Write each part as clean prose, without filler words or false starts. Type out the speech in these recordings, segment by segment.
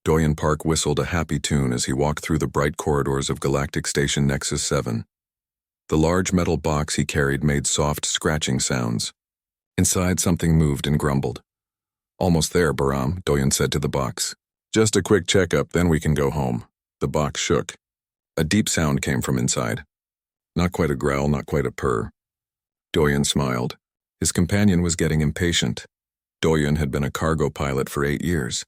Doyen Park whistled a happy tune as he walked through the bright corridors of Galactic Station Nexus 7. The large metal box he carried made soft, scratching sounds. Inside, something moved and grumbled. "Almost there, Baram," Doyen said to the box. "Just a quick checkup, then we can go home." The box shook. A deep sound came from inside. Not quite a growl, not quite a purr. Doyen smiled. His companion was getting impatient. Doyen had been a cargo pilot for 8 years.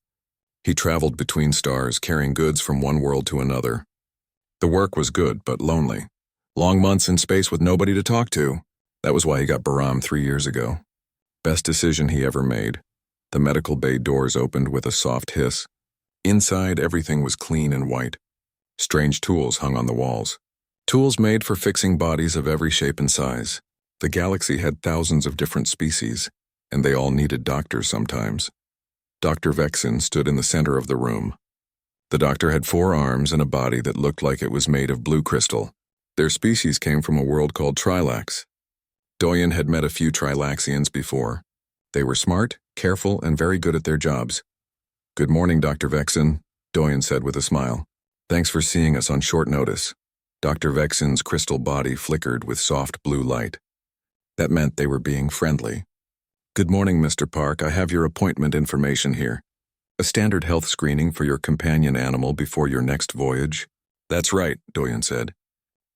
He traveled between stars, carrying goods from one world to another. The work was good, but lonely. Long months in space with nobody to talk to. That was why he got Baram 3 years ago. Best decision he ever made. The medical bay doors opened with a soft hiss. Inside, everything was clean and white. Strange tools hung on the walls. Tools made for fixing bodies of every shape and size. The galaxy had thousands of different species, and they all needed doctors sometimes. Dr. Vexen stood in the center of the room. The doctor had 4 arms and a body that looked like it was made of blue crystal. Their species came from a world called Trilax. Doyen had met a few Trilaxians before. They were smart, careful, and very good at their jobs. "Good morning, Dr. Vexen," Doyen said with a smile. "Thanks for seeing us on short notice." Dr. Vexen's crystal body flickered with soft blue light. That meant they were being friendly. "Good morning, Mr. Park. I have your appointment information here. A standard health screening for your companion animal before your next voyage." "That's right," Doyen said.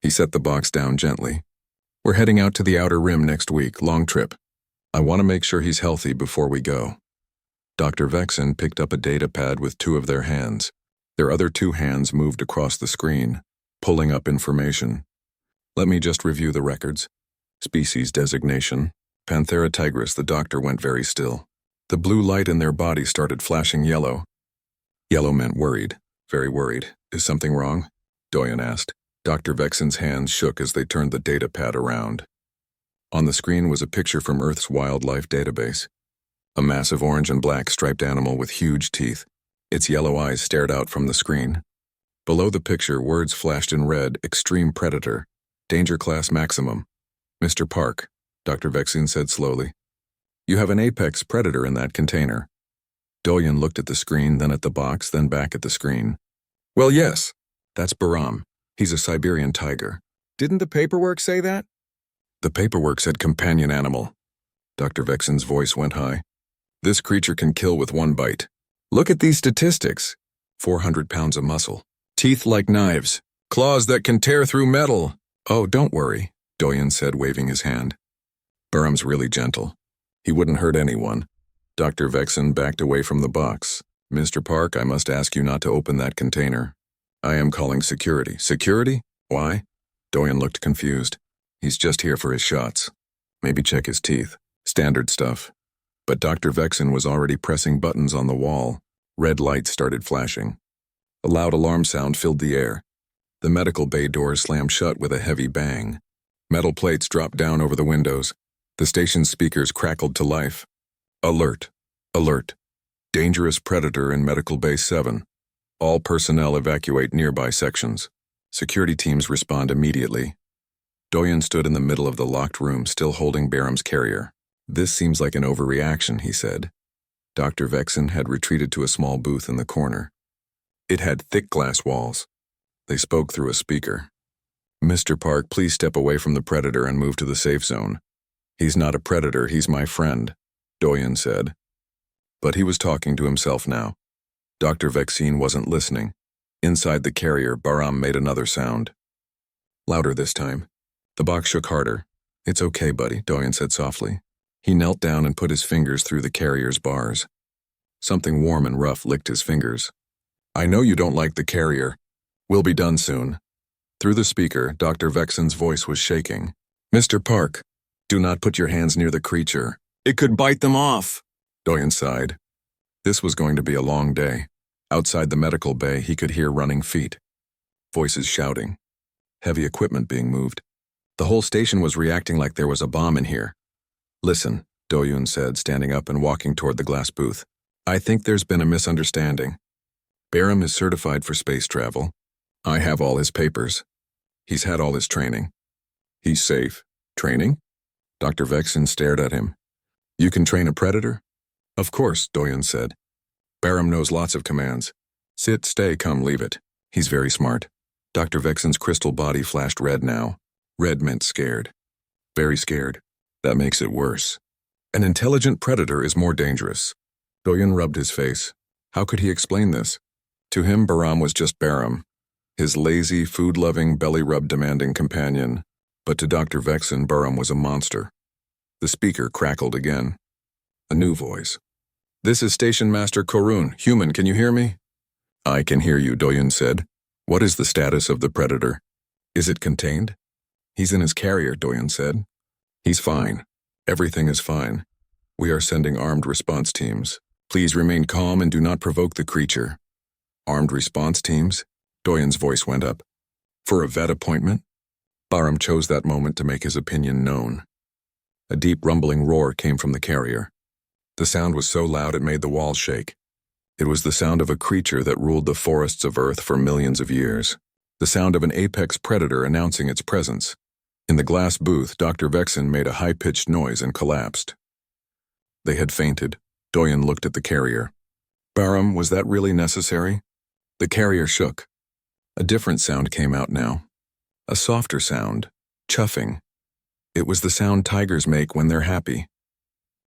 He set the box down gently. "We're heading out to the Outer Rim next week, long trip. I want to make sure he's healthy before we go." Dr. Vexen picked up a data pad with 2 of their hands. Their other 2 hands moved across the screen, pulling up information. "Let me just review the records. Species designation, Panthera tigris." The doctor went very still. The blue light in their body started flashing yellow. Yellow meant worried, very worried. "Is something wrong?" Doyen asked. Dr. Vexen's hands shook as they turned the data pad around. On the screen was a picture from Earth's wildlife database. A massive orange and black striped animal with huge teeth. Its yellow eyes stared out from the screen. Below the picture, words flashed in red: "Extreme Predator. Danger Class Maximum." "Mr. Park," Dr. Vexen said slowly, "you have an apex predator in that container." Doyen looked at the screen, then at the box, then back at the screen. "Well, yes. That's Baram. He's a Siberian tiger." "Didn't the paperwork say that?" "The paperwork said companion animal." Dr. Vexen's voice went high. "This creature can kill with 1 bite. Look at these statistics. 400 pounds of muscle. Teeth like knives. Claws that can tear through metal." "Oh, don't worry," Doyen said, waving his hand. "Baram's really gentle. He wouldn't hurt anyone." Dr. Vexen backed away from the box. "Mr. Park, I must ask you not to open that container. I am calling security." "Security? Why?" Doyen looked confused. "He's just here for his shots. Maybe check his teeth. Standard stuff." But Dr. Vexen was already pressing buttons on the wall. Red lights started flashing. A loud alarm sound filled the air. The medical bay doors slammed shut with a heavy bang. Metal plates dropped down over the windows. The station's speakers crackled to life. "Alert! Alert! Dangerous predator in Medical Bay 7. All personnel evacuate nearby sections. Security teams respond immediately." Doyen stood in the middle of the locked room, still holding Baram's carrier. "This seems like an overreaction," he said. Dr. Vexen had retreated to a small booth in the corner. It had thick glass walls. They spoke through a speaker. "Mr. Park, please step away from the predator and move to the safe zone." "He's not a predator, he's my friend," Doyen said. But he was talking to himself now. Dr. Vexen wasn't listening. Inside the carrier, Baram made another sound. Louder this time. The box shook harder. "It's okay, buddy," Doyen said softly. He knelt down and put his fingers through the carrier's bars. Something warm and rough licked his fingers. "I know you don't like the carrier. We'll be done soon." Through the speaker, Dr. Vexen's voice was shaking. "Mr. Park, do not put your hands near the creature. It could bite them off." Doyen sighed. This was going to be a long day. Outside the medical bay, he could hear running feet. Voices shouting. Heavy equipment being moved. The whole station was reacting like there was a bomb in here. "Listen," Doyen said, standing up and walking toward the glass booth. "I think there's been a misunderstanding. Baram is certified for space travel. I have all his papers. He's had all his training. He's safe." "Training?" Dr. Vexen stared at him. "You can train a predator?" "Of course," Doyen said. "Baram knows lots of commands. Sit, stay, come, leave it. He's very smart. Dr. Vexen's crystal body flashed red now. Red meant scared. Very scared. That makes it worse. An intelligent predator is more dangerous. Doyen rubbed his face. How could he explain this? To him, Baram was just Baram, his lazy, food-loving, belly-rub-demanding companion. But to Dr. Vexen, Baram was a monster. The speaker crackled again. A new voice. This is Station Master Korun. Human, can you hear me? I can hear you, Doyen said. What is the status of the predator? Is it contained? He's in his carrier, Doyen said. He's fine. Everything is fine. We are sending armed response teams. Please remain calm and do not provoke the creature. Armed response teams? Doyen's voice went up. For a vet appointment? Baram chose that moment to make his opinion known. A deep rumbling roar came from the carrier. The sound was so loud it made the walls shake. It was the sound of a creature that ruled the forests of Earth for millions of years. The sound of an apex predator announcing its presence. In the glass booth, Dr. Vexen made a high-pitched noise and collapsed. They had fainted. Doyen looked at the carrier. Baram, was that really necessary? The carrier shook. A different sound came out now. A softer sound. Chuffing. It was the sound tigers make when they're happy.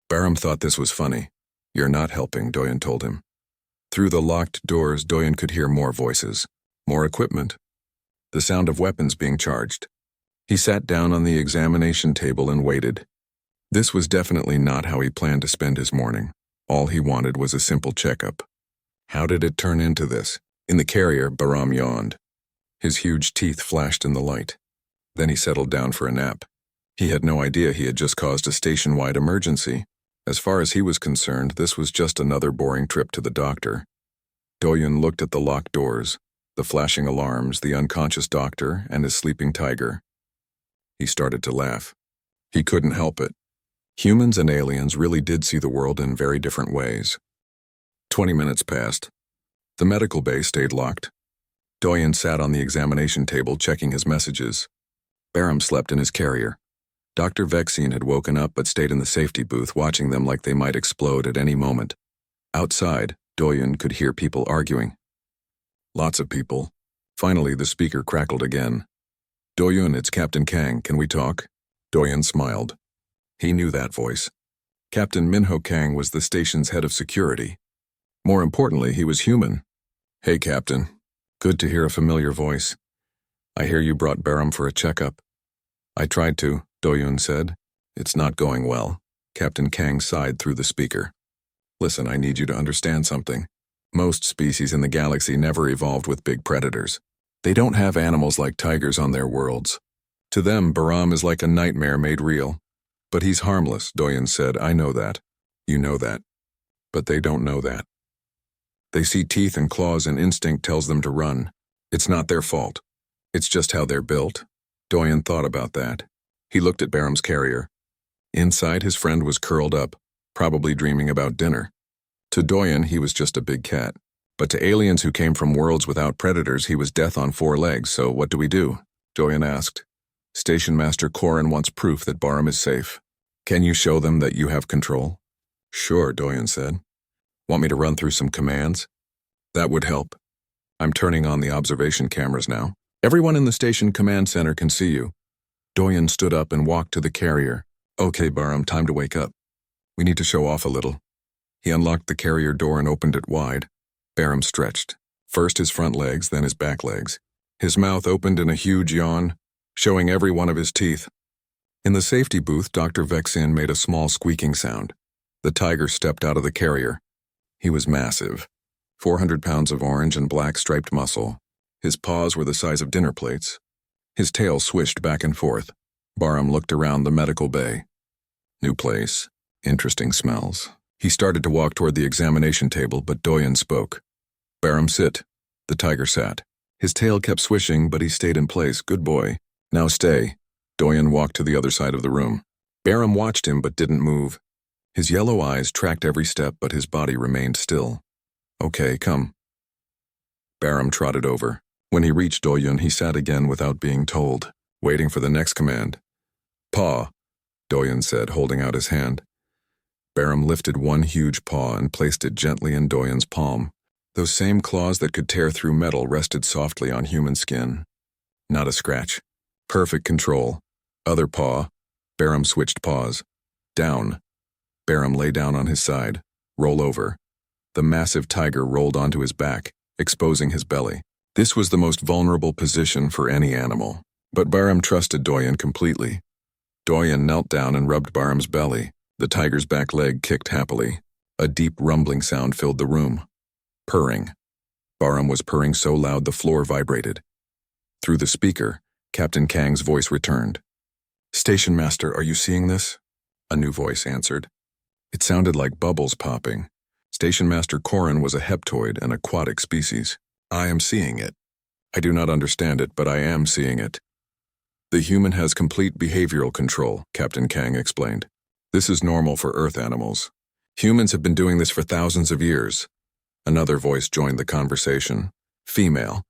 Baram thought this was funny. You're not helping, Doyen told him. Through the locked doors, Doyen could hear more voices. More equipment. The sound of weapons being charged. He sat down on the examination table and waited. This was definitely not how he planned to spend his morning. All he wanted was a simple checkup. How did it turn into this? In the carrier, Baram yawned. His huge teeth flashed in the light. Then he settled down for a nap. He had no idea he had just caused a station-wide emergency. As far as he was concerned, this was just another boring trip to the doctor. Doyen looked at the locked doors, the flashing alarms, the unconscious doctor, and his sleeping tiger. He started to laugh. He couldn't help it. Humans and aliens really did see the world in very different ways. 20 minutes passed. The medical bay stayed locked. Doyen sat on the examination table checking his messages. Baram slept in his carrier. Dr. Vexen had woken up but stayed in the safety booth watching them like they might explode at any moment. Outside, Doyen could hear people arguing. Lots of people. Finally, the speaker crackled again. Doyen, it's Captain Kang. Can we talk? Doyen smiled. He knew that voice. Captain Minho Kang was the station's head of security. More importantly, he was human. Hey, Captain. Good to hear a familiar voice. I hear you brought Baram for a checkup. I tried to, Doyen said. It's not going well. Captain Kang sighed through the speaker. Listen, I need you to understand something. Most species in the galaxy never evolved with big predators. They don't have animals like tigers on their worlds. To them, Baram is like a nightmare made real. But he's harmless, Doyen said. I know that. You know that. But they don't know that. They see teeth and claws and instinct tells them to run. It's not their fault. It's just how they're built. Doyen thought about that. He looked at Baram's carrier. Inside, his friend was curled up, probably dreaming about dinner. To Doyen, he was just a big cat. But to aliens who came from worlds without predators, he was death on 4 legs, so what do we do? Doyen asked. Station Master Korun wants proof that Baram is safe. Can you show them that you have control? Sure, Doyen said. Want me to run through some commands? That would help. I'm turning on the observation cameras now. Everyone in the station command center can see you. Doyen stood up and walked to the carrier. Okay, Baram, time to wake up. We need to show off a little. He unlocked the carrier door and opened it wide. Baram stretched. First his front legs, then his back legs. His mouth opened in a huge yawn, showing every one of his teeth. In the safety booth, Dr. Vexen made a small squeaking sound. The tiger stepped out of the carrier. He was massive. 400 pounds of orange and black striped muscle. His paws were the size of dinner plates. His tail swished back and forth. Baram looked around the medical bay. New place. Interesting smells. He started to walk toward the examination table, but Doyen spoke. Baram, sit. The tiger sat. His tail kept swishing, but he stayed in place. Good boy. Now stay. Doyen walked to the other side of the room. Baram watched him but didn't move. His yellow eyes tracked every step, but his body remained still. Okay, come. Baram trotted over. When he reached Doyen, he sat again without being told, waiting for the next command. Paw, Doyen said, holding out his hand. Baram lifted one huge paw and placed it gently in Doyen's palm. Those same claws that could tear through metal rested softly on human skin. Not a scratch. Perfect control. Other paw. Barum switched paws. Down. Barum lay down on his side. Roll over. The massive tiger rolled onto his back, exposing his belly. This was the most vulnerable position for any animal, but Barum trusted Doyen completely. Doyen knelt down and rubbed Barum's belly. The tiger's back leg kicked happily. A deep rumbling sound filled the room. Purring. Barum was purring so loud the floor vibrated. Through the speaker, Captain Kang's voice returned. "Station Master, are you seeing this?" A new voice answered. It sounded like bubbles popping. Station Master Korin was a heptoid, an aquatic species. "I am seeing it. I do not understand it, but I am seeing it." "The human has complete behavioral control," Captain Kang explained. "This is normal for Earth animals. Humans have been doing this for thousands of years." Another voice joined the conversation. Female.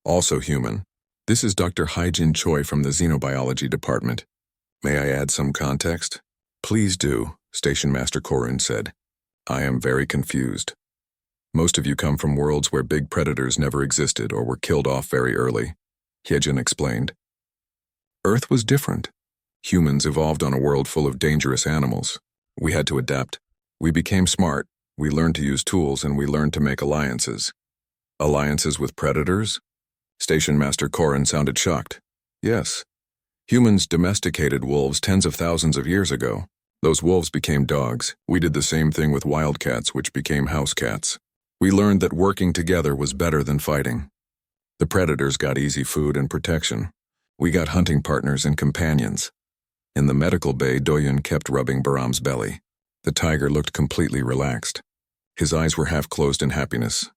Also human. "This is Dr. Haijin Choi from the Xenobiology Department. May I add some context?" "Please do," Station Master Korin said. "I am very confused. Most of you come from worlds where big predators never existed or were killed off very early," Hyejin explained. "Earth was different. Humans evolved on a world full of dangerous animals. We had to adapt. We became smart, we learned to use tools, and we learned to make alliances." "Alliances with predators?" Station Master Korin sounded shocked. "Yes. Humans domesticated wolves tens of thousands of years ago. Those wolves became dogs. We did the same thing with wildcats, which became house cats. We learned that working together was better than fighting. The predators got easy food and protection. We got hunting partners and companions." In the medical bay, Doyen kept rubbing Baram's belly. The tiger looked completely relaxed. His eyes were half closed in happiness.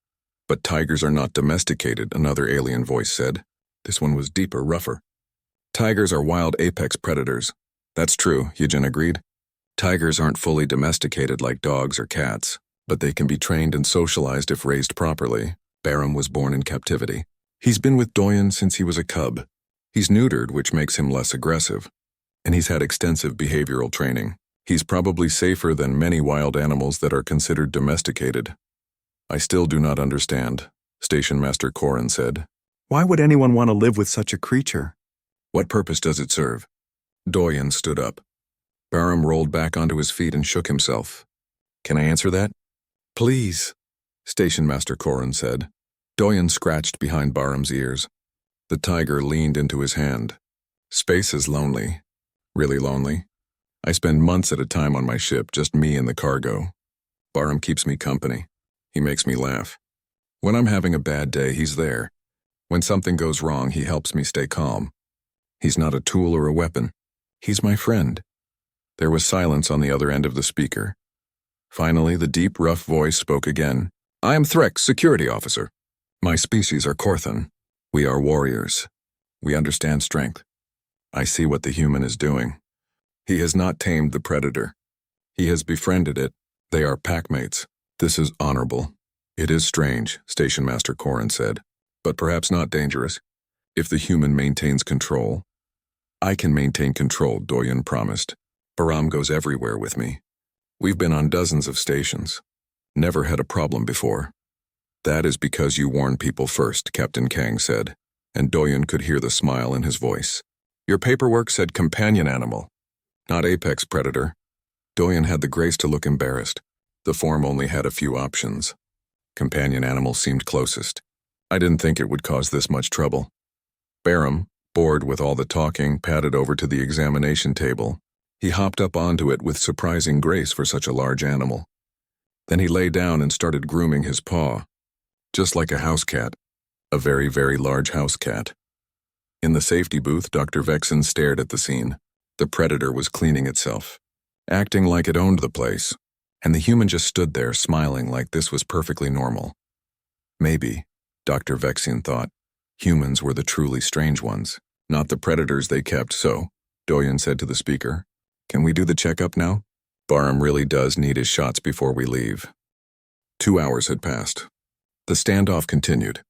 "But tigers are not domesticated," another alien voice said. This one was deeper, rougher. "Tigers are wild apex predators." "That's true," Hyejin agreed. "Tigers aren't fully domesticated like dogs or cats, but they can be trained and socialized if raised properly." Barum was born in captivity. He's been with Doyen since he was a cub. He's neutered, which makes him less aggressive. And he's had extensive behavioral training. He's probably safer than many wild animals that are considered domesticated. "I still do not understand," Station Master Korin said. "Why would anyone want to live with such a creature? What purpose does it serve?" Doyen stood up. Barum rolled back onto his feet and shook himself. "Can I answer that?" "Please," Station Master Korin said. Doyen scratched behind Barum's ears. The tiger leaned into his hand. "Space is lonely. Really lonely. I spend months at a time on my ship, just me and the cargo. Barum keeps me company. He makes me laugh. When I'm having a bad day, he's there. When something goes wrong, he helps me stay calm. He's not a tool or a weapon. He's my friend." There was silence on the other end of the speaker. Finally, the deep, rough voice spoke again. "I am Threx, security officer. My species are Korthan. We are warriors. We understand strength. I see what the human is doing. He has not tamed the predator. He has befriended it. They are packmates. This is honorable. It is strange," Station Master Korin said, "but perhaps not dangerous. If the human maintains control." "I can maintain control," Doyen promised. "Baram goes everywhere with me. We've been on dozens of stations. Never had a problem before." "That is because you warn people first," Captain Kang said, and Doyen could hear the smile in his voice. "Your paperwork said companion animal, not apex predator." Doyen had the grace to look embarrassed. The form only had a few options. Companion animal seemed closest. "I didn't think it would cause this much trouble." Barum, bored with all the talking, padded over to the examination table. He hopped up onto it with surprising grace for such a large animal. Then he lay down and started grooming his paw. Just like a house cat. A very, very large house cat. In the safety booth, Dr. Vexen stared at the scene. The predator was cleaning itself, acting like it owned the place, and the human just stood there smiling like this was perfectly normal. Maybe, Dr. Vexen thought, humans were the truly strange ones, not the predators they kept. "So," Doyen said to the speaker, "can we do the checkup now? Barum really does need his shots before we leave." 2 hours had passed. The standoff continued.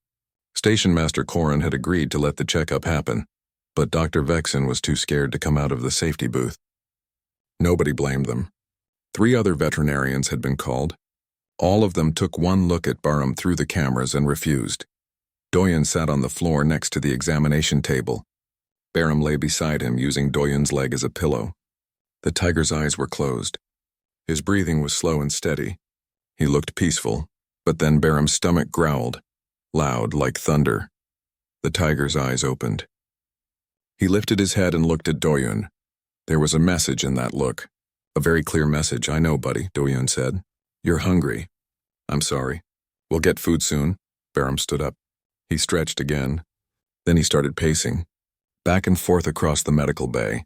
Station Master Korin had agreed to let the checkup happen, but Dr. Vexen was too scared to come out of the safety booth. Nobody blamed them. 3 other veterinarians had been called. All of them took one look at Bahram through the cameras and refused. Doyen sat on the floor next to the examination table. Bahram lay beside him, using Doyen's leg as a pillow. The tiger's eyes were closed. His breathing was slow and steady. He looked peaceful, but then Bahram's stomach growled, loud like thunder. The tiger's eyes opened. He lifted his head and looked at Doyen. There was a message in that look. A very clear message. "I know, buddy," Doyen said. "You're hungry." "I'm sorry. We'll get food soon." Bahram stood up. He stretched again. Then he started pacing, back and forth across the medical bay.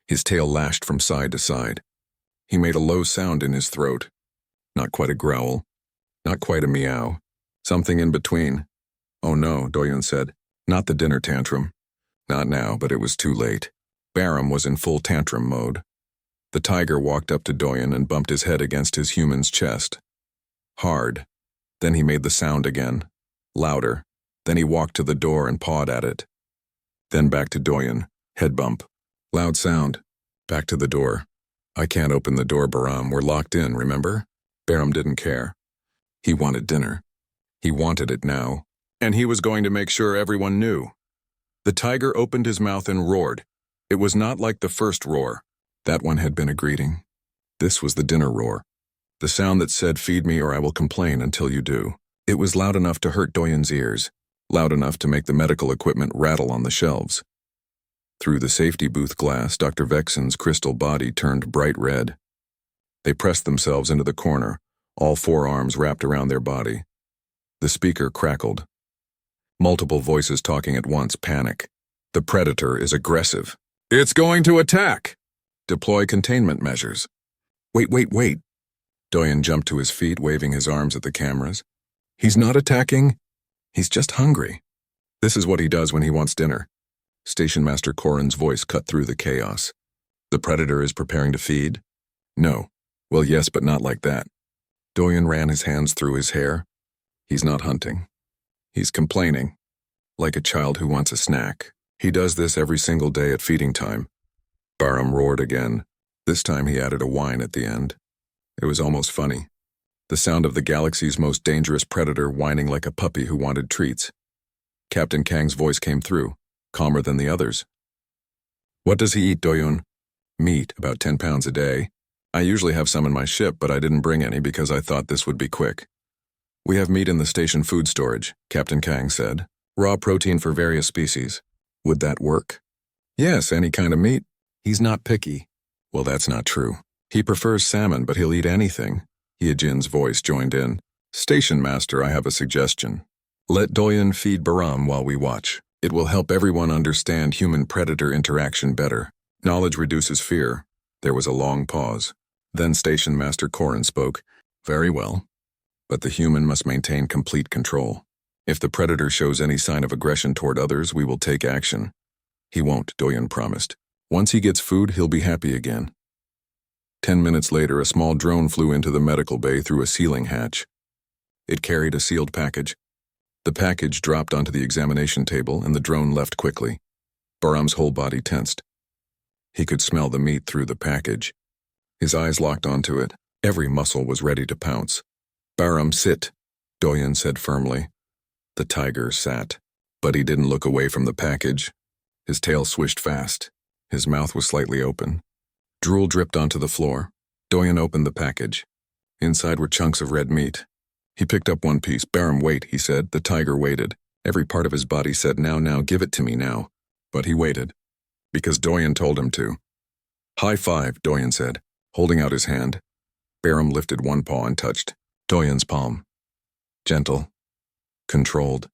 His tail lashed from side to side. He made a low sound in his throat. Not quite a growl. Not quite a meow. Something in between. "Oh no," Doyen said. "Not the dinner tantrum." Not now, but it was too late. Bahram was in full tantrum mode. The tiger walked up to Doyen and bumped his head against his human's chest. Hard. Then he made the sound again. Louder. Then he walked to the door and pawed at it. Then back to Doyen. Head bump. Loud sound. Back to the door. "I can't open the door, Bahram. We're locked in, remember?" Bahram didn't care. He wanted dinner. He wanted it now. And he was going to make sure everyone knew. The tiger opened his mouth and roared. It was not like the first roar. That one had been a greeting. This was the dinner roar. The sound that said, "Feed me or I will complain until you do." It was loud enough to hurt Doyen's ears, loud enough to make the medical equipment rattle on the shelves. Through the safety booth glass, Dr. Vexen's crystal body turned bright red. They pressed themselves into the corner, all four arms wrapped around their body. The speaker crackled. Multiple voices talking at once. Panic. "The predator is aggressive. It's going to attack. Deploy containment measures." Wait. Doyen jumped to his feet, waving his arms at the cameras. "He's not attacking. He's just hungry. This is what he does when he wants dinner." Station Master Corin's voice cut through the chaos. "The predator is preparing to feed?" "No. Well, yes, but not like that." Doyen ran his hands through his hair. "He's not hunting. He's complaining, like a child who wants a snack. He does this every single day at feeding time." Bahram roared again. This time he added a whine at the end. It was almost funny. The sound of the galaxy's most dangerous predator whining like a puppy who wanted treats. Captain Kang's voice came through, calmer than the others. "What does he eat, Doyen?" "Meat, about 10 pounds a day. I usually have some in my ship, but I didn't bring any because I thought this would be quick." "We have meat in the station food storage," Captain Kang said. "Raw protein for various species." "Would that work?" "Yes, any kind of meat. He's not picky." "Well, that's not true. He prefers salmon, but he'll eat anything." Hyejin's voice joined in. "Station Master, I have a suggestion. Let Doyen feed Bahram while we watch. It will help everyone understand human-predator interaction better. Knowledge reduces fear." There was a long pause. Then Station Master Corin spoke. "Very well. But the human must maintain complete control. If the predator shows any sign of aggression toward others, we will take action." "He won't," Doyen promised. "Once he gets food, he'll be happy again." 10 minutes later, a small drone flew into the medical bay through a ceiling hatch. It carried a sealed package. The package dropped onto the examination table, and the drone left quickly. Bahram's whole body tensed. He could smell the meat through the package. His eyes locked onto it. Every muscle was ready to pounce. "Bahram, sit," Doyen said firmly. The tiger sat, but he didn't look away from the package. His tail swished fast. His mouth was slightly open. Drool dripped onto the floor. Doyen opened the package. Inside were chunks of red meat. He picked up one piece. "Bahram, wait," he said. The tiger waited. Every part of his body said, now, give it to me now." But he waited, because Doyen told him to. "High five," Doyen said, holding out his hand. Bahram lifted one paw and touched Doyen's palm. Gentle. Controlled.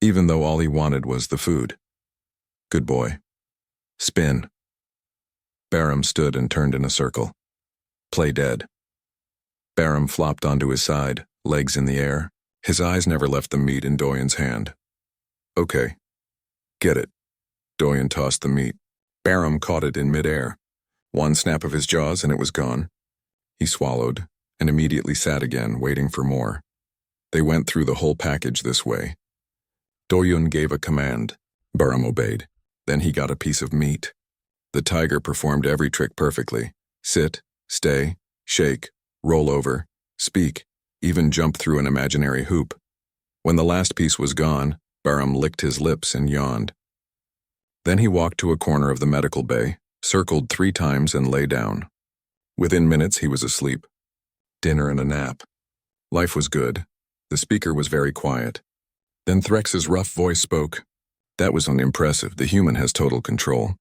Even though all he wanted was the food. "Good boy. Spin." Bahram stood and turned in a circle. "Play dead." Bahram flopped onto his side, legs in the air. His eyes never left the meat in Doyen's hand. "Okay. Get it." Doyen tossed the meat. Bahram caught it in midair. One snap of his jaws and it was gone. He swallowed and immediately sat again, waiting for more. They went through the whole package this way. Doyen gave a command. Bahram obeyed. Then he got a piece of meat. The tiger performed every trick perfectly. Sit, stay, shake, roll over, speak. even jumped through an imaginary hoop. When the last piece was gone, Bahram licked his lips and yawned. Then he walked to a corner of the medical bay, circled 3 times and lay down. Within minutes he was asleep. Dinner and a nap. Life was good. The speaker was very quiet. Then Threx's rough voice spoke. That was unimpressive. The human has total control.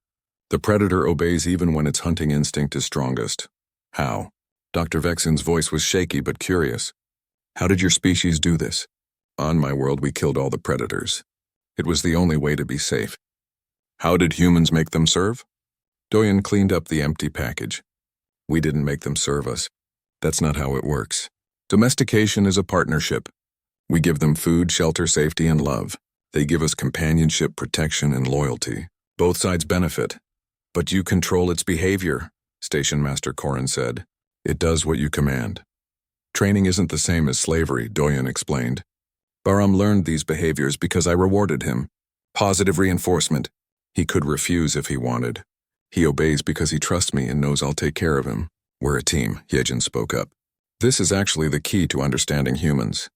The predator obeys even when its hunting instinct is strongest. How? Dr. Vexen's voice was shaky but curious. How did your species do this? On my world, we killed all the predators. It was the only way to be safe. How did humans make them serve? Doyen cleaned up the empty package. We didn't make them serve us. That's not how it works. Domestication is a partnership. We give them food, shelter, safety, and love. They give us companionship, protection, and loyalty. Both sides benefit. But you control its behavior, Station Master Korin said. It does what you command. Training isn't the same as slavery, Doyen explained. Bahram learned these behaviors because I rewarded him. Positive reinforcement. He could refuse if he wanted. He obeys because he trusts me and knows I'll take care of him. We're a team, Yejin spoke up. This is actually the key to understanding humans.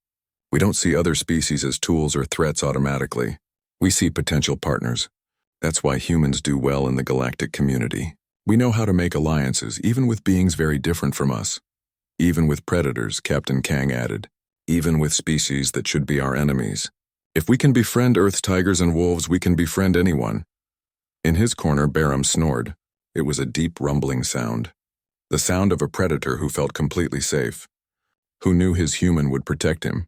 We don't see other species as tools or threats automatically. We see potential partners. That's why humans do well in the galactic community. We know how to make alliances, even with beings very different from us. Even with predators, Captain Kang added. Even with species that should be our enemies. If we can befriend Earth's tigers and wolves, we can befriend anyone. In his corner, Bahram snored. It was a deep, rumbling sound. The sound of a predator who felt completely safe. Who knew his human would protect him,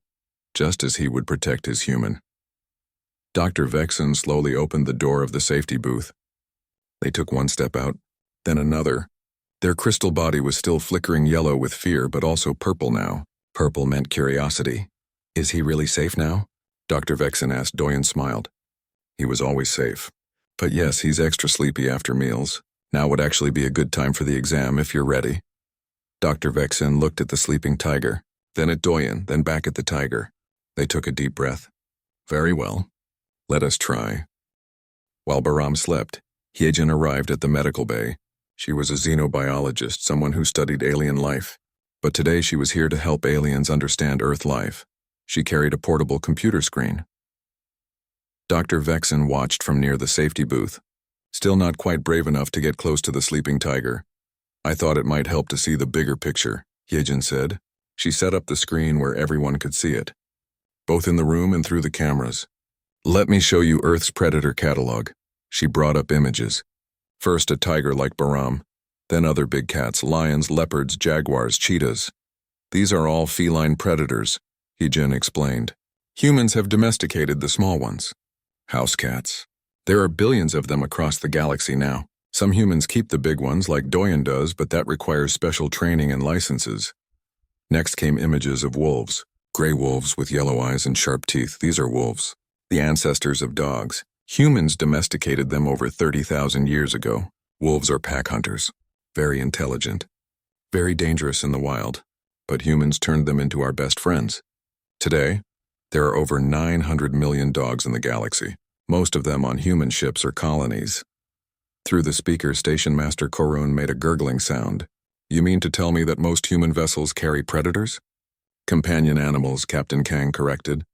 just as he would protect his human. Dr. Vexen slowly opened the door of the safety booth. They took one step out, then another. Their crystal body was still flickering yellow with fear, but also purple now. Purple meant curiosity. Is he really safe now? Dr. Vexen asked. Doyen smiled. He was always safe. But yes, he's extra sleepy after meals. Now would actually be a good time for the exam if you're ready. Dr. Vexen looked at the sleeping tiger, then at Doyen, then back at the tiger. They took a deep breath. Very well. Let us try. While Bahram slept, Hyejin arrived at the medical bay. She was a xenobiologist, someone who studied alien life. But today she was here to help aliens understand Earth life. She carried a portable computer screen. Dr. Vexen watched from near the safety booth, still not quite brave enough to get close to the sleeping tiger. I thought it might help to see the bigger picture, Hyejin said. She set up the screen where everyone could see it, both in the room and through the cameras. Let me show you Earth's predator catalog. She brought up images. First a tiger like Bahram, then other big cats, lions, leopards, jaguars, cheetahs. These are all feline predators, Hyejin explained. Humans have domesticated the small ones. House cats. There are billions of them across the galaxy now. Some humans keep the big ones like Doyen does, but that requires special training and licenses. Next came images of wolves. Gray wolves with yellow eyes and sharp teeth. These are wolves, the ancestors of dogs. Humans domesticated them over 30,000 years ago. Wolves are pack hunters. Very intelligent. Very dangerous in the wild. But humans turned them into our best friends. Today, there are over 900 million dogs in the galaxy, most of them on human ships or colonies. Through the speaker, Station Master Korun made a gurgling sound. You mean to tell me that most human vessels carry predators? Companion animals, Captain Kang corrected.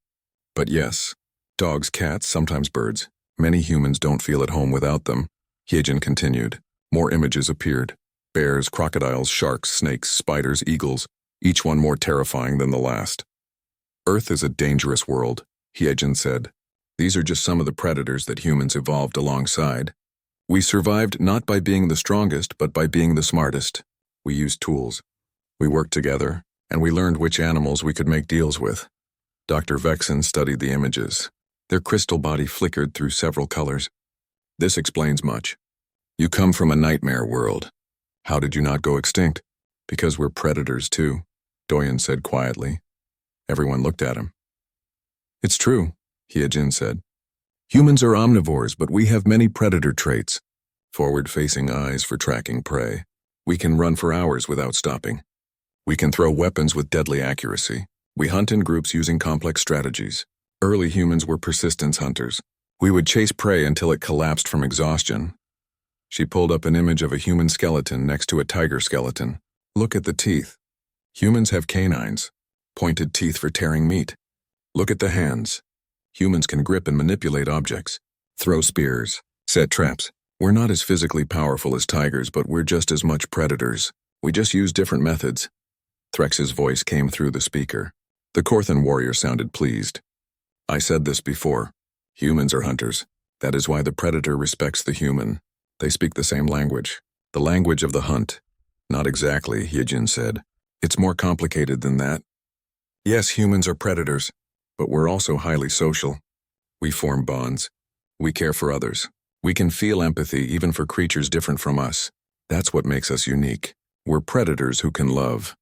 But yes, dogs, cats, sometimes birds. Many humans don't feel at home without them. Hyejin continued. More images appeared. Bears, crocodiles, sharks, snakes, spiders, eagles, each one more terrifying than the last. Earth is a dangerous world, Hyejin said. These are just some of the predators that humans evolved alongside. We survived not by being the strongest, but by being the smartest. We used tools. We worked together, and we learned which animals we could make deals with. Dr. Vexen studied the images. Their crystal body flickered through several colors. This explains much. You come from a nightmare world. How did you not go extinct? Because we're predators too, Doyen said quietly. Everyone looked at him. It's true, Hyejin said. Humans are omnivores, but we have many predator traits. Forward-facing eyes for tracking prey. We can run for hours without stopping. We can throw weapons with deadly accuracy. We hunt in groups using complex strategies. Early humans were persistence hunters. We would chase prey until it collapsed from exhaustion. She pulled up an image of a human skeleton next to a tiger skeleton. Look at the teeth. Humans have canines, pointed teeth for tearing meat. Look at the hands. Humans can grip and manipulate objects, throw spears, set traps. We're not as physically powerful as tigers, but we're just as much predators. We just use different methods. Threx's voice came through the speaker. The Korthan warrior sounded pleased. I said this before. Humans are hunters. That is why the predator respects the human. They speak the same language. The language of the hunt. Not exactly, Hyejin said. It's more complicated than that. Yes, humans are predators, but we're also highly social. We form bonds. We care for others. We can feel empathy even for creatures different from us. That's what makes us unique. We're predators who can love.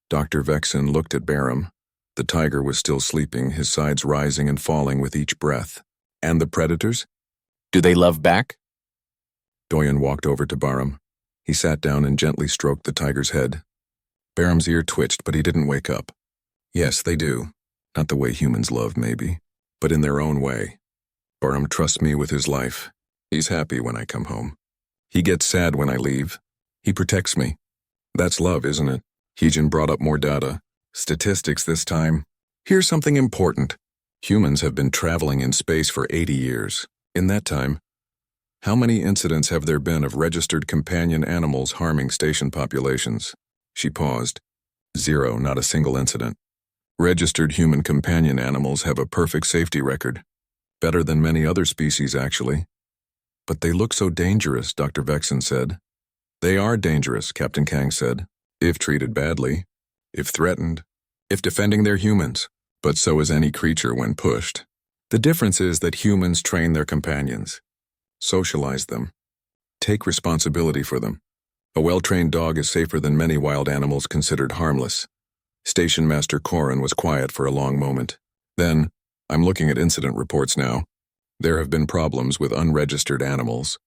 Dr. Vexen looked at Barum. The tiger was still sleeping, his sides rising and falling with each breath. And the predators? Do they love back? Doyen walked over to Barum. He sat down and gently stroked the tiger's head. Barum's ear twitched, but he didn't wake up. Yes, they do. Not the way humans love, maybe, but in their own way. Barum trusts me with his life. He's happy when I come home. He gets sad when I leave. He protects me. That's love, isn't it? Hyejin brought up more data. Statistics this time. Here's something important. Humans have been traveling in space for 80 years. In that time, how many incidents have there been of registered companion animals harming station populations? She paused. 0, not a single incident. Registered human companion animals have a perfect safety record. Better than many other species, actually. But they look so dangerous, Dr. Vexen said. They are dangerous, Captain Kang said, if treated badly, if threatened, if defending their humans. But so is any creature when pushed. The difference is that humans train their companions, socialize them, take responsibility for them. A well-trained dog is safer than many wild animals considered harmless. Station Master Korin was quiet for a long moment. Then, I'm looking at incident reports now. There have been problems with unregistered animals.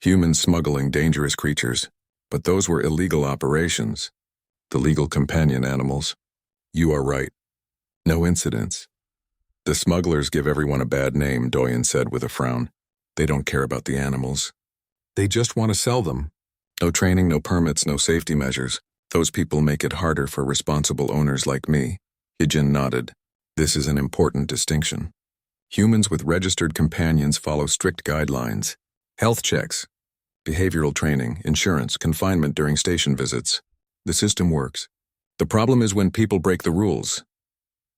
Humans smuggling dangerous creatures. But those were illegal operations. The legal companion animals. You are right. No incidents. The smugglers give everyone a bad name, Doyen said with a frown. They don't care about the animals. They just want to sell them. No training, no permits, no safety measures. Those people make it harder for responsible owners like me. Hyejin nodded. This is an important distinction. Humans with registered companions follow strict guidelines. Health checks, behavioral training, insurance, confinement during station visits. The system works. The problem is when people break the rules.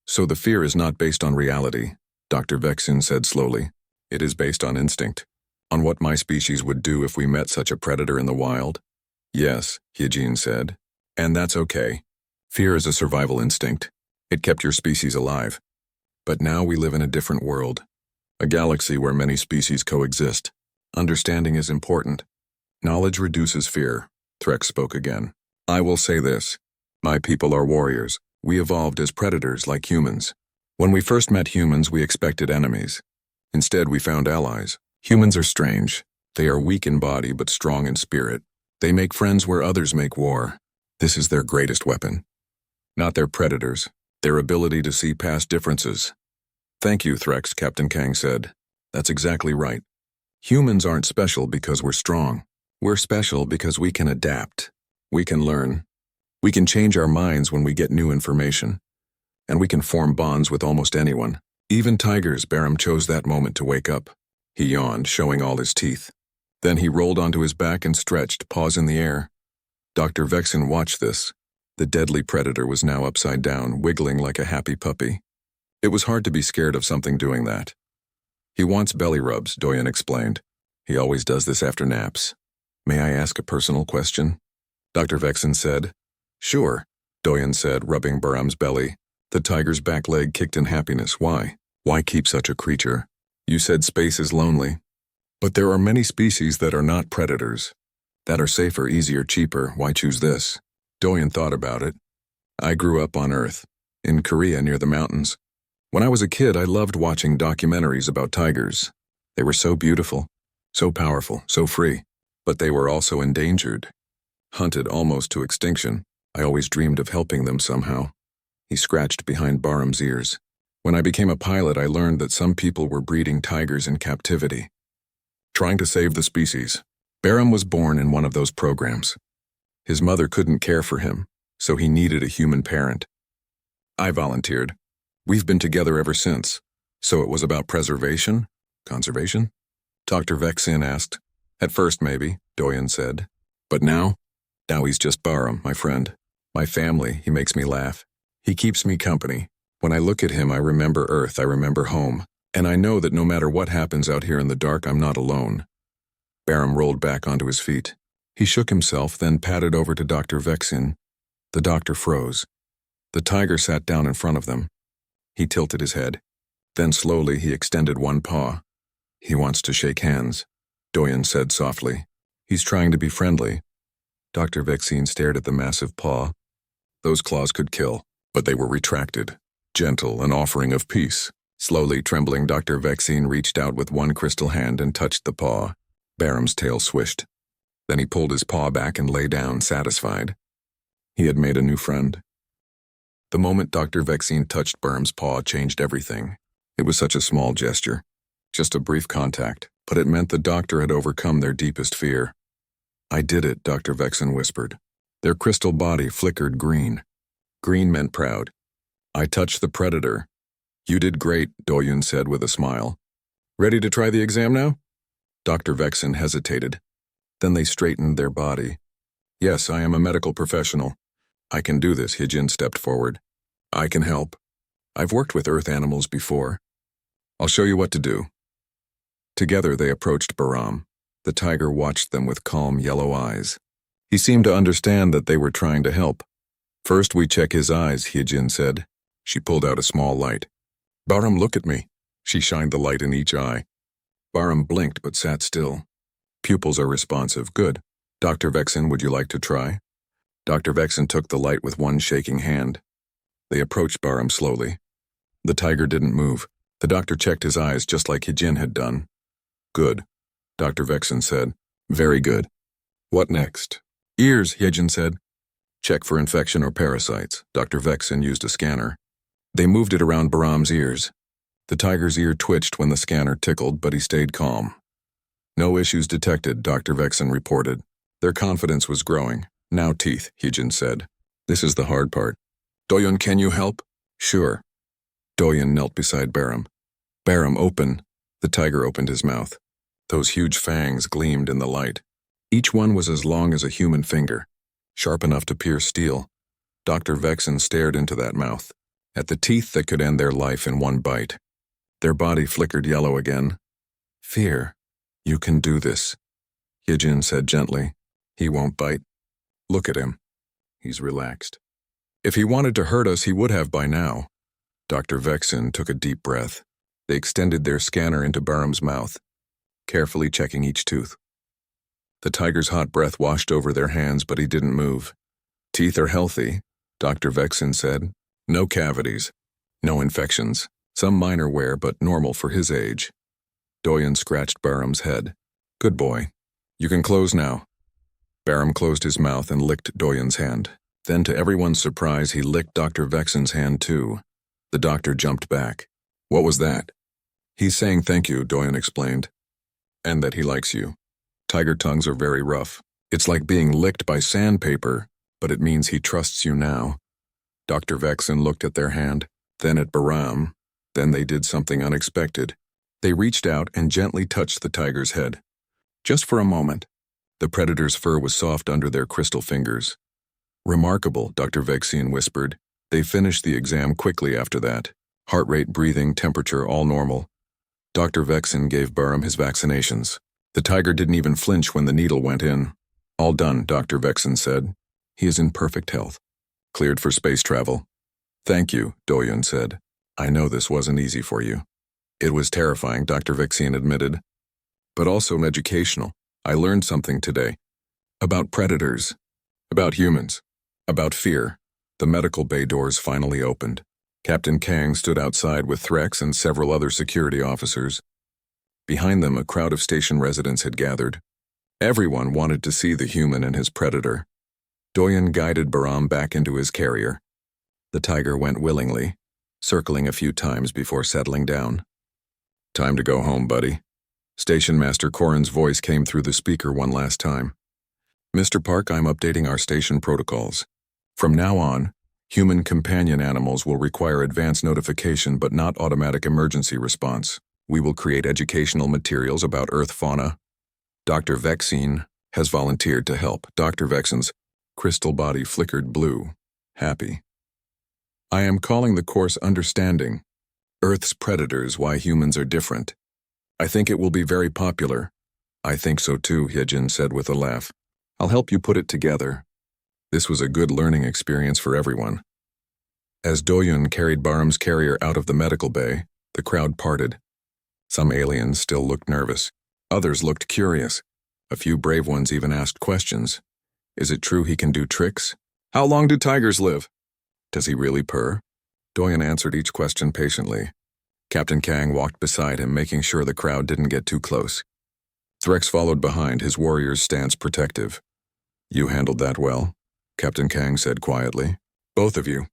So the fear is not based on reality, Dr. Vexen said slowly. It is based on instinct. On what my species would do if we met such a predator in the wild? Yes, Hyejin said. And that's okay. Fear is a survival instinct. It kept your species alive. But now we live in a different world. A galaxy where many species coexist. Understanding is important. Knowledge reduces fear. Threx spoke again. I will say this. My people are warriors. We evolved as predators like humans. When we first met humans, we expected enemies. Instead, we found allies. Humans are strange. They are weak in body but strong in spirit. They make friends where others make war. This is their greatest weapon. Not their predators, their ability to see past differences. Thank you, Threx, Captain Kang said. That's exactly right. Humans aren't special because we're strong. We're special because we can adapt. We can learn. We can change our minds when we get new information. And we can form bonds with almost anyone. Even tigers. Barum chose that moment to wake up. He yawned, showing all his teeth. Then he rolled onto his back and stretched, paws in the air. Dr. Vexen watched this. The deadly predator was now upside down, wiggling like a happy puppy. It was hard to be scared of something doing that. He wants belly rubs, Doyen explained. He always does this after naps. May I ask a personal question? Dr. Vexen said. Sure, Doyen said, rubbing Barum's belly. The tiger's back leg kicked in happiness. Why? Why keep such a creature? You said space is lonely. But there are many species that are not predators. That are safer, easier, cheaper. Why choose this? Doyen thought about it. I grew up on Earth, in Korea near the mountains. When I was a kid, I loved watching documentaries about tigers. They were so beautiful, so powerful, so free. But they were also endangered. Hunted almost to extinction. I always dreamed of helping them somehow. He scratched behind Barum's ears. When I became a pilot, I learned that some people were breeding tigers in captivity, trying to save the species. Barum was born in one of those programs. His mother couldn't care for him, so he needed a human parent. I volunteered. We've been together ever since. So it was about preservation? Conservation? Dr. Vexin asked. At first, maybe, Doyen said. But now? Now he's just Barham, my friend. My family, he makes me laugh. He keeps me company. When I look at him, I remember Earth, I remember home. And I know that no matter what happens out here in the dark, I'm not alone. Barham rolled back onto his feet. He shook himself, then padded over to Dr. Vexin. The doctor froze. The tiger sat down in front of them. He tilted his head. Then slowly he extended one paw. He wants to shake hands, Doyen said softly. He's trying to be friendly. Dr. Vexin stared at the massive paw. Those claws could kill, but they were retracted, gentle, an offering of peace. Slowly trembling, Dr. Vexin reached out with one crystal hand and touched the paw. Barham's tail swished. Then he pulled his paw back and lay down, satisfied. He had made a new friend. The moment Dr. Vexin touched Barham's paw changed everything. It was such a small gesture. Just a brief contact, but it meant the doctor had overcome their deepest fear. I did it, Dr. Vexin whispered. Their crystal body flickered green. Green meant proud. I touched the predator. You did great, Doyen said with a smile. Ready to try the exam now? Dr. Vexin hesitated. Then they straightened their body. Yes, I am a medical professional. I can do this, Hijin stepped forward. I can help. I've worked with Earth animals before. I'll show you what to do. Together they approached Barham. The tiger watched them with calm yellow eyes. He seemed to understand that they were trying to help. First we check his eyes, Hijin said. She pulled out a small light. Barham, look at me. She shined the light in each eye. Barham blinked but sat still. Pupils are responsive. Good. Dr. Vexin, would you like to try? Dr. Vexin took the light with one shaking hand. They approached Barham slowly. The tiger didn't move. The doctor checked his eyes just like Hijin had done. Good, Dr. Vexin said. Very good. What next? Ears, Hijin said. Check for infection or parasites. Dr. Vexin used a scanner. They moved it around Barham's ears. The tiger's ear twitched when the scanner tickled, but he stayed calm. No issues detected, Dr. Vexin reported. Their confidence was growing. Now teeth, Hijin said. This is the hard part. Doyen, can you help? Sure. Doyen knelt beside Barham. Barham, open. The tiger opened his mouth. Those huge fangs gleamed in the light. Each one was as long as a human finger, sharp enough to pierce steel. Dr. Vexin stared into that mouth, at the teeth that could end their life in one bite. Their body flickered yellow again. Fear. You can do this, Hijin said gently. He won't bite. Look at him. He's relaxed. If he wanted to hurt us, he would have by now. Dr. Vexin took a deep breath. They extended their scanner into Barham's mouth, carefully checking each tooth. The tiger's hot breath washed over their hands, but he didn't move. Teeth are healthy, Dr. Vexin said. No cavities. No infections. Some minor wear, but normal for his age. Doyen scratched Barham's head. Good boy. You can close now. Barham closed his mouth and licked Doyen's hand. Then, to everyone's surprise, he licked Dr. Vexin's hand too. The doctor jumped back. What was that? He's saying thank you, Doyen explained. And that he likes you. Tiger tongues are very rough. It's like being licked by sandpaper, but it means he trusts you now. Dr. Vexin looked at their hand, then at Barham. Then they did something unexpected. They reached out and gently touched the tiger's head. Just for a moment. The predator's fur was soft under their crystal fingers. Remarkable, Dr. Vexin whispered. They finished the exam quickly after that. Heart rate, breathing, temperature, all normal. Dr. Vexin gave Barham his vaccinations. The tiger didn't even flinch when the needle went in. All done, Dr. Vexin said. He is in perfect health. Cleared for space travel. Thank you, Doyen said. I know this wasn't easy for you. It was terrifying, Dr. Vexin admitted. But also educational. I learned something today. About predators. About humans. About fear. The medical bay doors finally opened. Captain Kang stood outside with Threx and several other security officers. Behind them, a crowd of station residents had gathered. Everyone wanted to see the human and his predator. Doyen guided Barham back into his carrier. The tiger went willingly, circling a few times before settling down. Time to go home, buddy. Station Master Corrin's voice came through the speaker one last time. Mr. Park, I'm updating our station protocols. From now on, Human companion animals will require advance notification but not automatic emergency response. We will create educational materials about Earth fauna. Dr. Vexine has volunteered to help. Dr. Vexine's crystal body flickered blue. Happy. I am calling the course Understanding Earth's Predators, Why Humans Are Different. I think it will be very popular. I think so too, Hyejin said with a laugh. I'll help you put it together. This was a good learning experience for everyone. As Doyun carried Baram's carrier out of the medical bay, the crowd parted. Some aliens still looked nervous. Others looked curious. A few brave ones even asked questions. Is it true he can do tricks? How long do tigers live? Does he really purr? Doyun answered each question patiently. Captain Kang walked beside him, making sure the crowd didn't get too close. Threx followed behind, his warrior's stance protective. You handled that well, Captain Kang said quietly. Both of you.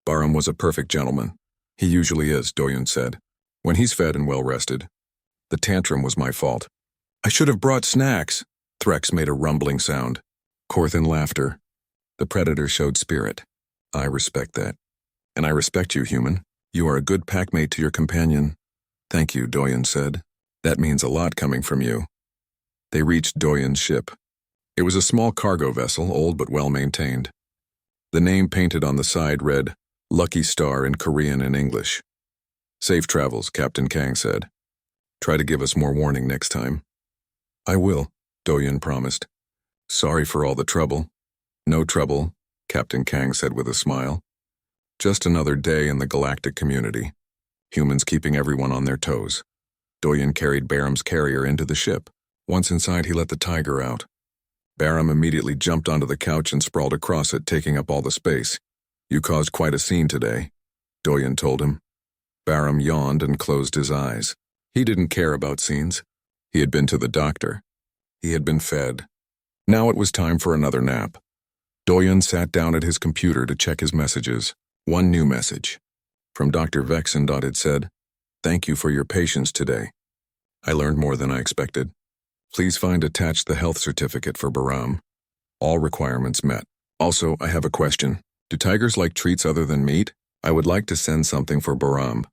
Baram was a perfect gentleman. He usually is, Doyun said, when he's fed and well-rested. The tantrum was my fault. I should have brought snacks. Threx made a rumbling sound. Korthan laughter. The predator showed spirit. I respect that. And I respect you, human. You are a good packmate to your companion. Thank you, Doyun said. That means a lot coming from you. They reached Doyun's ship. It was a small cargo vessel, old but well-maintained. The name painted on the side read, Lucky Star in Korean and English. Safe travels, Captain Kang said. Try to give us more warning next time. I will, Doyun promised. Sorry for all the trouble. No trouble, Captain Kang said with a smile. Just another day in the galactic community. Humans keeping everyone on their toes. Doyun carried Baram's carrier into the ship. Once inside, he let the tiger out. Baram immediately jumped onto the couch and sprawled across it, taking up all the space. You caused quite a scene today, Doyun told him. Baram yawned and closed his eyes. He didn't care about scenes. He had been to the doctor. He had been fed. Now it was time for another nap. Doyun sat down at his computer to check his messages. One new message. From Dr. Vexine. It said, Thank you for your patience today. I learned more than I expected. Please find attached the health certificate for Baram. All requirements met. Also, I have a question. Do tigers like treats other than meat? I would like to send something for Baram.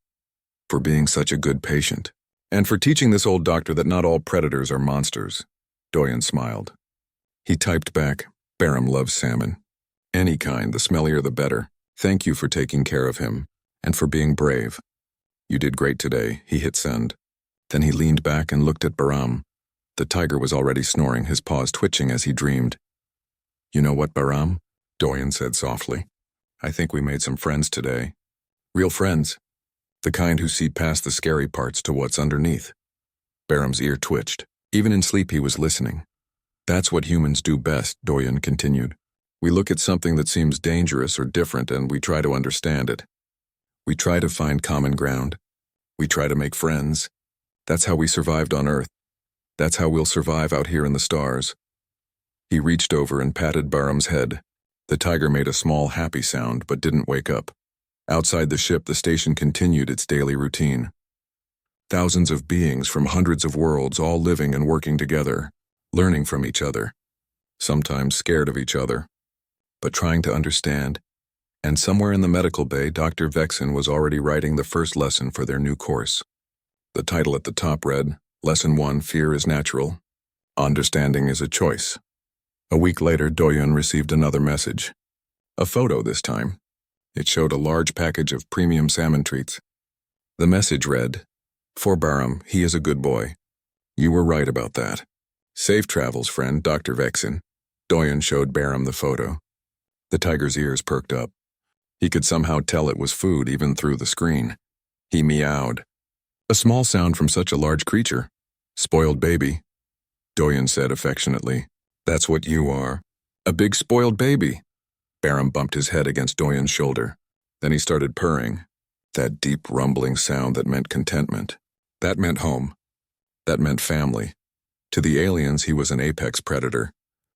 For being such a good patient. And for teaching this old doctor that not all predators are monsters. Doyun smiled. He typed back, Baram loves salmon. Any kind, the smellier the better. Thank you for taking care of him, and for being brave. You did great today, he hit send. Then he leaned back and looked at Baram. The tiger was already snoring, his paws twitching as he dreamed. You know what, Baram? Doyun said softly. I think we made some friends today. Real friends. The kind who see past the scary parts to what's underneath. Baram's ear twitched. Even in sleep he was listening. That's what humans do best, Doyun continued. We look at something that seems dangerous or different and we try to understand it. We try to find common ground. We try to make friends. That's how we survived on Earth. That's how we'll survive out here in the stars. He reached over and patted Baram's head. The tiger made a small happy sound but didn't wake up. Outside the ship, the station continued its daily routine. Thousands of beings from hundreds of worlds all living and working together, learning from each other, sometimes scared of each other, but trying to understand. And somewhere in the medical bay, Dr. Vexine was already writing the first lesson for their new course. The title at the top read, Lesson 1, Fear is Natural. Understanding is a choice. A week later, Doyun received another message. A photo this time. It showed a large package of premium salmon treats. The message read, For Baram, he is a good boy. You were right about that. Safe travels, friend, Dr. Vexine. Doyun showed Baram the photo. The tiger's ears perked up. He could somehow tell it was food even through the screen. He meowed. A small sound from such a large creature. Spoiled baby. Doyun said affectionately. That's what you are. A big spoiled baby. Baram bumped his head against Doyun's shoulder. Then he started purring. That deep rumbling sound that meant contentment. That meant home. That meant family. To the aliens, he was an apex predator.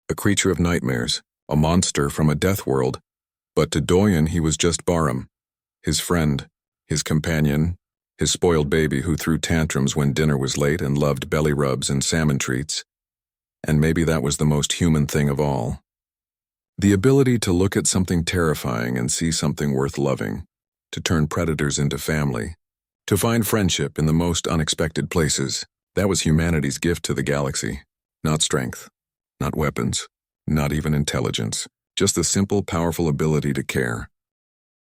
A creature of nightmares. A monster from a death world. But to Doyun, he was just Baram. His friend. His companion. His spoiled baby who threw tantrums when dinner was late and loved belly rubs and salmon treats. And maybe that was the most human thing of all. The ability to look at something terrifying and see something worth loving, to turn predators into family, to find friendship in the most unexpected places. That was humanity's gift to the galaxy. Not strength, not weapons, not even intelligence, just the simple, powerful ability to care.